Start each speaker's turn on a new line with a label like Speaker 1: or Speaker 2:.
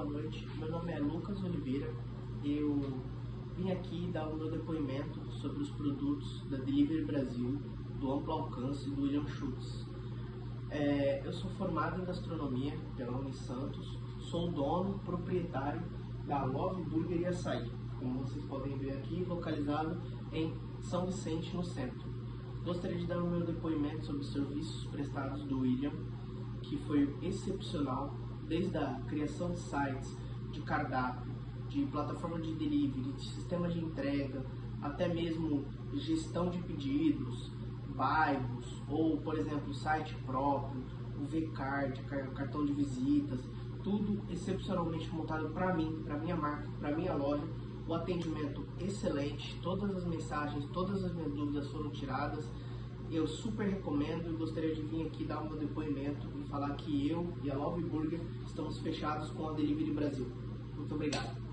Speaker 1: noite. Meu nome é Lucas Oliveira. Eu vim aqui dar o meu depoimento sobre os produtos da Delivery Brasil, do amplo alcance do William Schultz. Eu sou formado em gastronomia pela Unisantos, sou dono, proprietário da Love Burger e Açaí, como vocês podem ver aqui, localizado em São Vicente, no centro. Gostaria de dar o meu depoimento sobre os serviços prestados do William, que foi excepcional, desde a criação de sites, de cardápio, de plataforma de delivery, de sistema de entrega, até mesmo gestão de pedidos, bairros, ou, por exemplo, site próprio, o V-Card, cartão de visitas, tudo excepcionalmente montado para mim, para minha marca, para minha loja. O atendimento excelente, todas as mensagens, todas as minhas dúvidas foram tiradas. Eu super recomendo e gostaria de vir aqui dar o meu depoimento e falar que eu e a Love Burger estamos fechados com a Delivery Brasil. Muito obrigado.